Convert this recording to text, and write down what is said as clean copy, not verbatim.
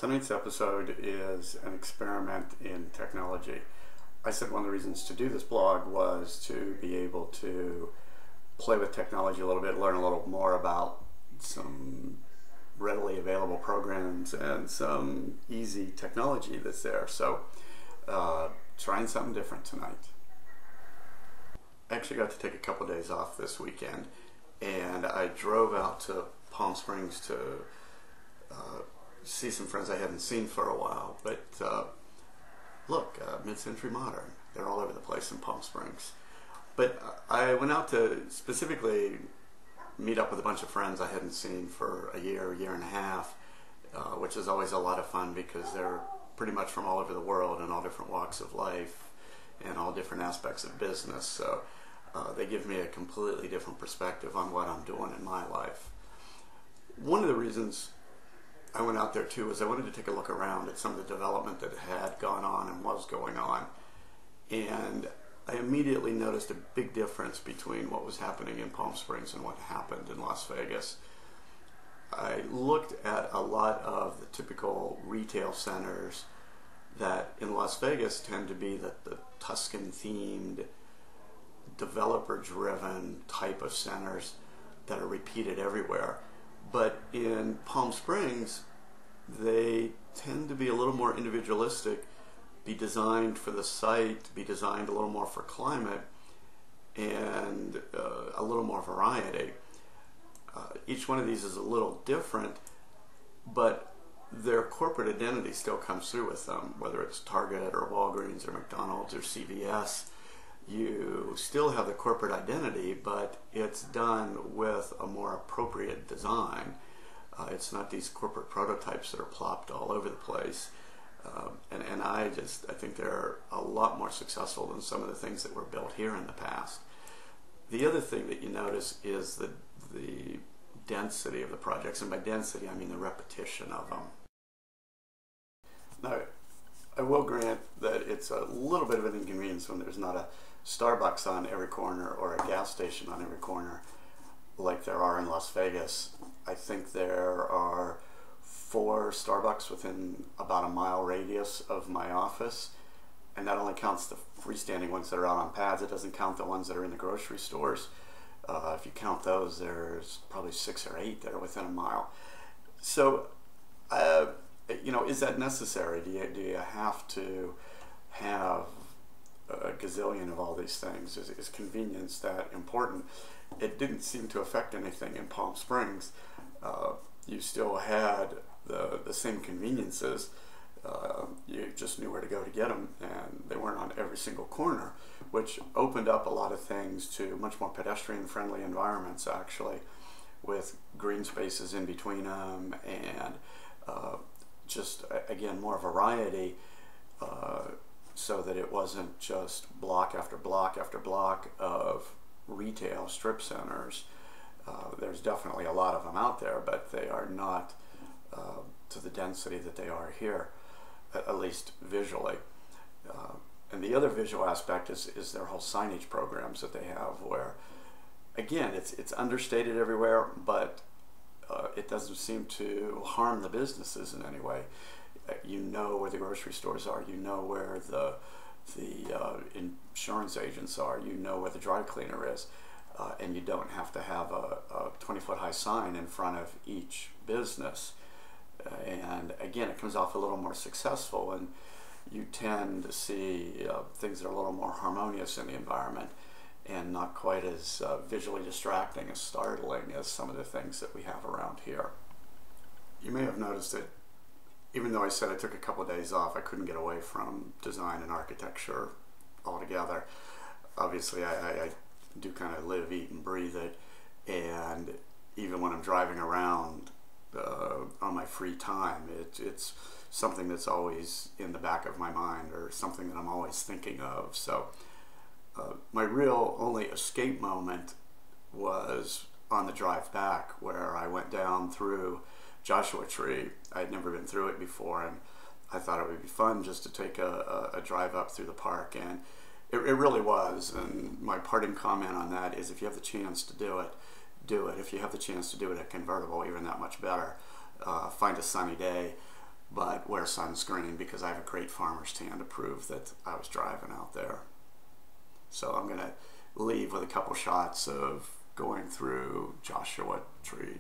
Tonight's episode is an experiment in technology. I said one of the reasons to do this blog was to be able to play with technology a little bit, learn a little more about some readily available programs and some easy technology that's there. So trying something different tonight. I actually got to take a couple of days off this weekend, and I drove out to Palm Springs to see some friends I hadn't seen for a while. But look, Mid-Century Modern, they're all over the place in Palm Springs. But I went out to specifically meet up with a bunch of friends I hadn't seen for a year and a half, which is always a lot of fun because they're pretty much from all over the world and all different walks of life and all different aspects of business. So they give me a completely different perspective on what I'm doing in my life. One of the reasons I went out there too is I wanted to take a look around at some of the development that had gone on and was going on. And I immediately noticed a big difference between what was happening in Palm Springs and what happened in Las Vegas. I looked at a lot of the typical retail centers that in Las Vegas tend to be the Tuscan-themed, developer-driven type of centers that are repeated everywhere. But in Palm Springs, they tend to be a little more individualistic, be designed for the site, be designed a little more for climate, and a little more variety. Each one of these is a little different, but their corporate identity still comes through with them, whether it's Target or Walgreens or McDonald's or CVS. You still have the corporate identity, but it's done with a more appropriate design. It's not these corporate prototypes that are plopped all over the place. And I think they're a lot more successful than some of the things that were built here in the past. The other thing that you notice is the density of the projects, and by density I mean the repetition of them. Now, I will grant that it's a little bit of an inconvenience when there's not a Starbucks on every corner or a gas station on every corner like there are in Las Vegas. I think there are 4 Starbucks within about a mile radius of my office, and that only counts the freestanding ones that are out on pads. It doesn't count the ones that are in the grocery stores. If you count those, there's probably 6 or 8 that are within a mile. So is that necessary? Do you have to have a gazillion of all these things? Is convenience that important? It didn't seem to affect anything in Palm Springs. You still had the same conveniences. You just knew where to go to get them, and they weren't on every single corner, which opened up a lot of things to much more pedestrian-friendly environments, actually, with green spaces in between them, and just, again, more variety, so that it wasn't just block after block after block of retail strip centers. There's definitely a lot of them out there, but they are not to the density that they are here, at least visually. And the other visual aspect is their whole signage programs that they have, where, again, it's understated everywhere, but it doesn't seem to harm the businesses in any way. You know where the grocery stores are, you know where the insurance agents are, you know where the dry cleaner is, and you don't have to have a 20-foot high sign in front of each business. And again, it comes off a little more successful, and you tend to see things that are a little more harmonious in the environment and not quite as visually distracting, as startling as some of the things that we have around here. You may have noticed that even though I said I took a couple of days off, I couldn't get away from design and architecture altogether. Obviously, I do kind of live, eat, and breathe it, and even when I'm driving around on my free time, it's something that's always in the back of my mind, or something that I'm always thinking of. So my real only escape moment was on the drive back, where I went down through Joshua Tree. I had never been through it before, and I thought it would be fun just to take a drive up through the park, and it really was. And my parting comment on that is, if you have the chance to do it, do it. If you have the chance to do it at convertible, even that much better. Find a sunny day. but wear sunscreen because I have a great farmer's tan to prove that I was driving out there. So I'm going to leave with a couple shots of going through Joshua Tree